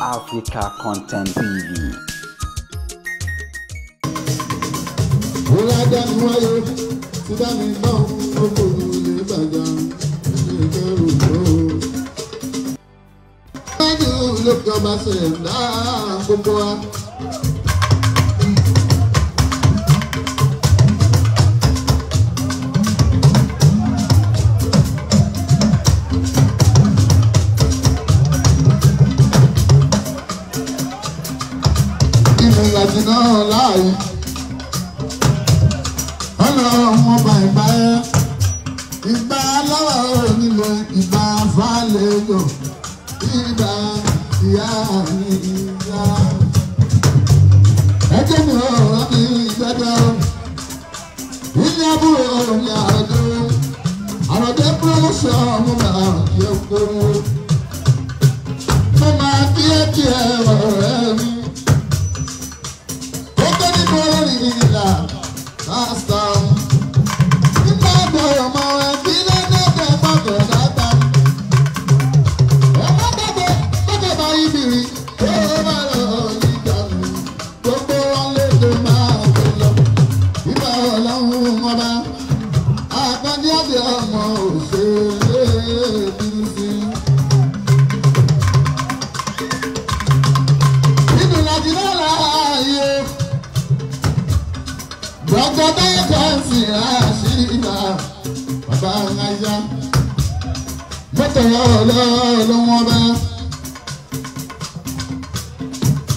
Africa Content TV. Ìbà lọ́wọ́ nílò ìbà fàlejò ìbà ìyá mi ìyá. Ẹjẹ́ mi ò rán mi gbẹ́dọ̀. Ilé àbúrò ní àròdé. Àròdé promotion mo máa yẹ kóró. Mo máa díẹ̀ ọ̀rẹ́ mi. Ó gbé nínú orí ìlà pásítọ̀.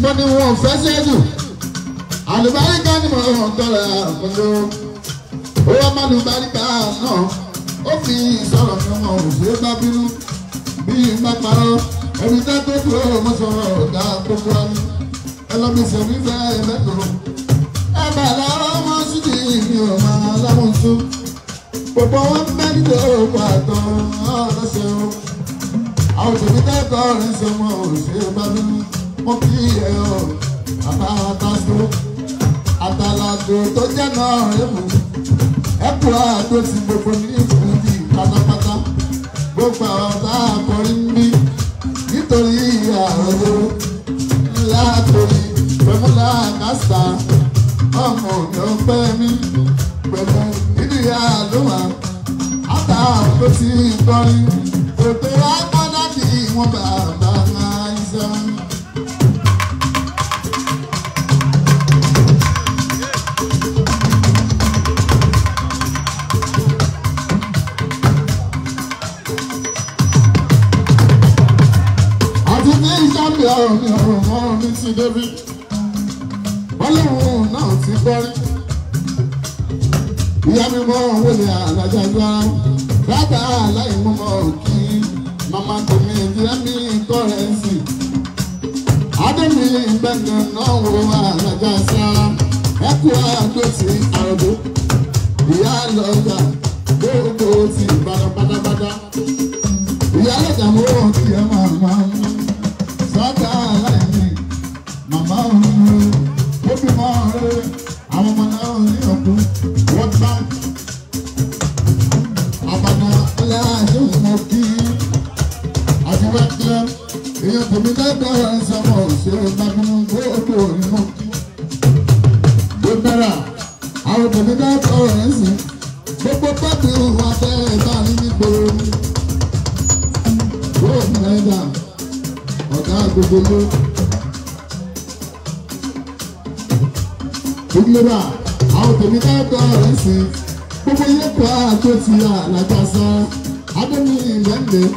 Mo ní wọn fẹ́ sẹ́jù àlùbáríkà ni mo tọrọ àpọ̀jù owó ọmọlùbáríkà náà ó fi sọ̀rọ̀ fún wọn ò ṣe bá bínú bí má parọ́ ẹbí tó tó dúró mo sọ̀rọ̀ ọ̀gá gbogbo ẹni ẹlọ́mísẹ̀ mi fẹ́ ẹ̀mẹ́tòrò ẹ bá lọ́rọ́ ọmọ sídì mi ò máa láwọn tó gbogbo wọn bẹ́ẹ̀ nílò òkú àtọ̀ ọ̀dọ́sẹ̀ o àwọn tòbí tẹ́kọ̀ọ́ rẹ̀ sọ wọn ò ṣe bá bínú. Mo kí ẹ o, bàbá àtàṣọ, àtàlàdò tó jẹ́ náà rẹ̀ mú. Ẹ kú àdó tí gbogbo ní ìfúnjì pátápátá. Gbogbo àwọn tá a kọrí ń bí nítorí àròwó ńlá torí Fẹ́múlà Kásítà. Ọmọ mi ò pẹ́ mi pẹ̀lú ìdíyà àlùmá. Àtàwọn tó ti kọrin, òtò àpọ́nà kí wọ́n bàbá máa ń sẹ́wọ̀n. Ọ̀rọ̀ mi ti débi, wọ́n lóun náà ti gbọ́rí. Ìyá mi mọ́ wọlé àlájá gbára, bàbá aláìmọ́mọ́ kí màmá tèmi ìdílé mi kọ́rẹ́ǹsì. Adémi gbẹ̀ngàn náà wo àlájá sára, ẹ̀kú àdó ti àròdó. Ìyá lọ́jà gbogbo ti Ìbàdàn pátápátá. Ìyá lọ́jà mọ́ kí ẹ máa máa mú. Sọ́jà aláìní, màmá òun ó bímọ rẹ̀, àwọn ọmọ náà ní ọ̀kú, wọ́n bá àbàdàn aláàjò mọ̀ kí àdúrà kílẹ̀, èèyàn tèmi lẹ́gbẹ̀ẹ́ rẹ̀ sọmọ òṣèré gbàgbọ́n gbogbo ìmọ̀ kí. Ó bẹ̀rẹ̀ àwọn tèmi lẹ́gbẹ̀ẹ́ rẹ̀ sí, gbogbo pẹ́ẹ́tì wà fẹ́ bá ní nígboro. Ó mẹ́ta. Ọ̀gá gbogbo ló. Ìgbìlera àwọn tèmi káàkọ́ rẹ̀ sí. Gbogbo ilé kọ́ àjọ ti àlàjá sọ. Adémi ìlẹ́ǹdẹ̀.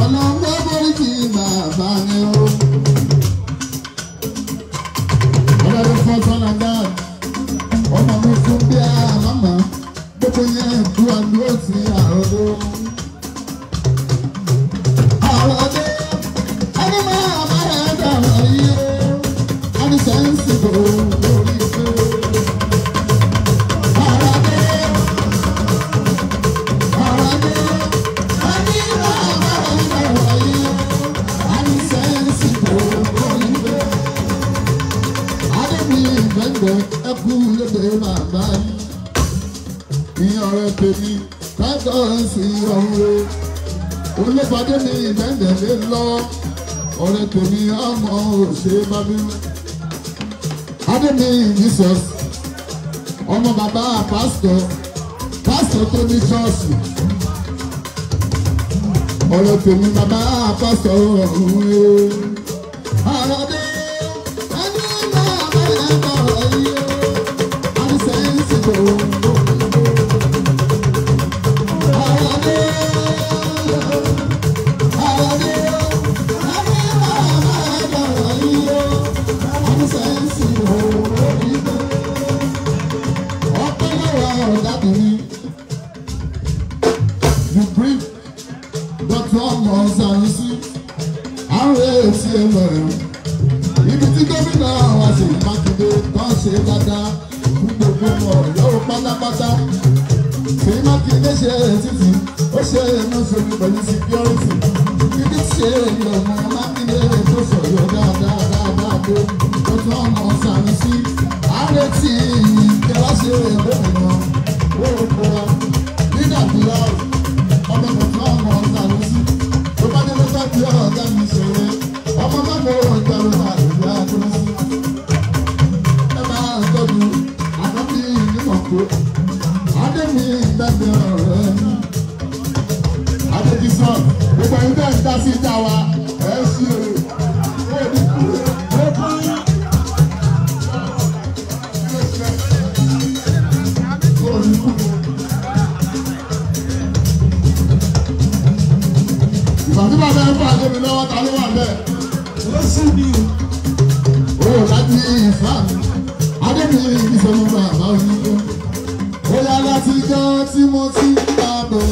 Ọ̀nà gbọ́gbọ́rí kì í bàbá rẹ̀ o. Ọlọ́dún fún Sọ́nà Gáàd. Ọmọ mi fún bí a màmá. Gbogbo yẹn kú àdúró sí àròdó. Àròdó. Tèmi kájọ sí ọ̀run olùpàdé ní ìgbẹ́ndẹ̀lé lọ ọ̀rẹ́ tèmi ọmọ òṣè bábínú. Adémi Jesus ọmọ bàbá pásítọ̀ tó ní ṣọ́ọ̀ṣì. Ọ̀rẹ́ tèmi bàbá pásítọ̀ ọ̀hún ẹ̀. Àròdé ẹni máa bẹ̀rẹ̀ bọ̀rọ̀ yìí ó. Àdìsẹ́yìn sì kò wọ́n. Ibi tí gómìnà wa sì Mákindé tán ṣe dáadáa fún gbogbo ọ̀yọ́ pátápátá. Ṣé Mákindé ṣe títì ó ṣe mọ́sọ̀rọ̀ pẹ̀lú síkírọ́rìtì. Ibi tí ṣe ọmọ Mákindé tó sọ̀rọ̀ dáadáa tó tún ọmọ Sànúsí. Àrètí ìkẹwà ṣe gómìnà orúkọ wa nígbàdúrà ọmọ tuntun ọmọ Sànúsí. Tó bá dé ló bá bí ọ̀gá mi ṣeré. Ọmọ bá mọ ìgbàlù àdúrà tó ń sìn. Ẹ máa ń tọ́jú àtọ́bí nímọ̀kó. Adémi gbẹ̀gbẹ̀ ọ̀rẹ́ mi. Adékísàn gbogbo ẹni tẹ́ ń dá sí ìjà wa ẹ̀ ṣí èrè. Ìbàdí bàbá ẹ̀ ń fà Adémi lọ́wọ́ ta ló wà bẹ́ẹ̀. Oh, láti ìfà Adémi ìṣòro bàbá onígbó. Ó yá láti jọ tí mo ti ń bá bọ̀.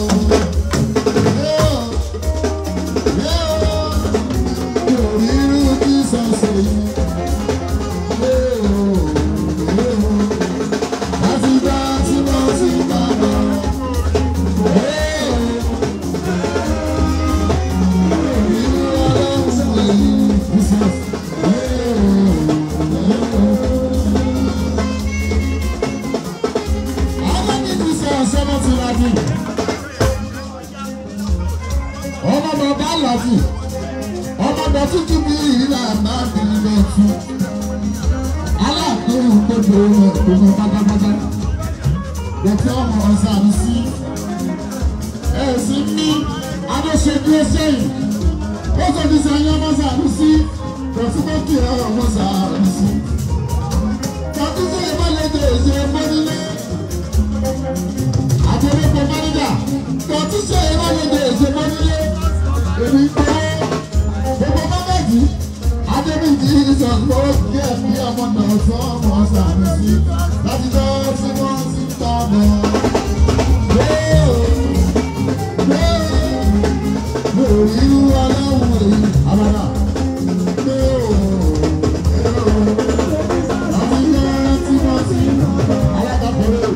Mi ò rí irú kí sọ̀sẹ̀ yìí. Láti jọ tí mo ti ń bá bọ̀. Ọmọdé tuntun bí ìlànà ìbílẹ̀ tún. Aláàbò gbogbo ọmọ pátápátá. Dọ̀tí ọmọ Sànúsí. Ẹ̀sìn ní Adéṣedú ẹsẹ̀yìn. Ó sọ ti sẹ́yìn ọmọ Sànúsí. Dọ̀tí tó kì í ọmọ Sànúsí. Dọ̀tí tó yẹ bá lè dé èsè mọ́nílé. Àtẹ̀lẹ́pọ̀ máníjà. Dọ̀tí tó yẹ bá lè dé èsè mọ́nílé. Èmi pé gbogbo mọ́mẹ́jì Adémi Jesus ló kí ẹ̀mí ọmọ náà sọ ọmọ Sànúsí láti lọ sí wọ́n sí tọ́nà. Mo rí irú aláwọ̀ èyí àbàdà. Láti lọ sí wọ́n sí alákàbọ̀rẹ̀.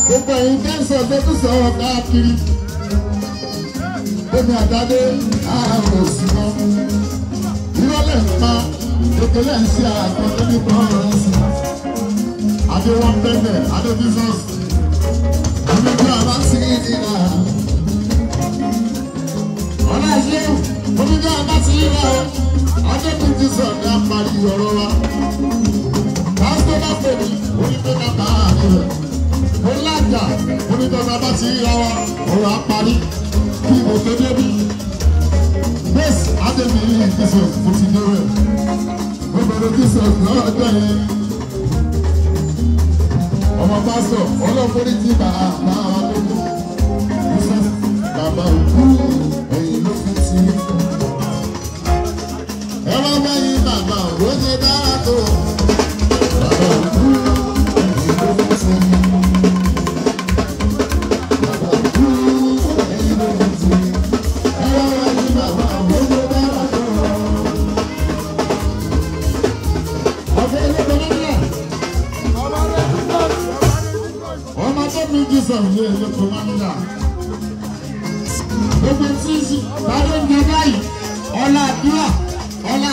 Gbogbo ẹ̀yin kẹ́sọ̀ tó tún sọ̀rọ̀ káàkiri. Omi àdáde àrùn òsì mọ́. Ìrọ̀lẹ́ ń pa ètòlẹ́ ń ṣe àkọ́kọ́ nípa ọ̀rọ̀ sí. Adé wọn bẹ̀rẹ̀ Adé Jesus. Àbíkú àbá sí ìdílà. Ọlá ìṣe onídàá àbá sí ìlà. Adé Jesus ní apárí ọ̀rọ̀ wa. Pásítọ̀ bá pè mí, onígbé bàbá rẹ̀. Mo lájà, onídọ́gba bá ti yá wa, ọ̀rọ̀ apárí, kí mo tó débi. Bẹ́ẹ̀sì Adémi Jesus mo ti dé rẹ̀. Mo bẹ̀rẹ̀ Jesus lọ́jọ́ yẹn. Ọmọ pásítọ̀, ọlọ́mọdé ti bàbá wa lóko. Jesus bàbá òkú, ẹ̀yìn ló fi ti. Ẹ máa ń bẹ́yìn bàbá òwò ṣe dára tó. Bàbá òkú, ẹ̀yìn ló fi ti. pásítọ̀ ní ẹ̀yọ́kọ̀ máníjà. Gbogbo tí bàbá ń jẹ báyìí, ọlá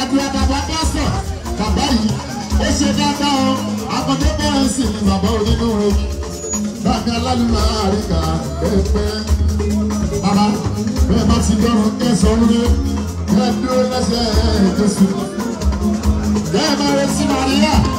àdúrà bàbá pásítọ̀, bàbá yìí, ó ṣe dáadáa o, akọ̀tọ́ bẹ̀rẹ̀ sí ni bàbá onínú rẹ̀. Bàbá alálùmọ̀ àríkà pẹ́pẹ́. Bàbá bẹ́ẹ̀ bá ti gbọ́rọ̀ kẹsàn-án rẹ̀, ẹ dúró lẹ́sẹ̀ Jésù. Bẹ́ẹ̀ máa rẹ̀ sí Màríà.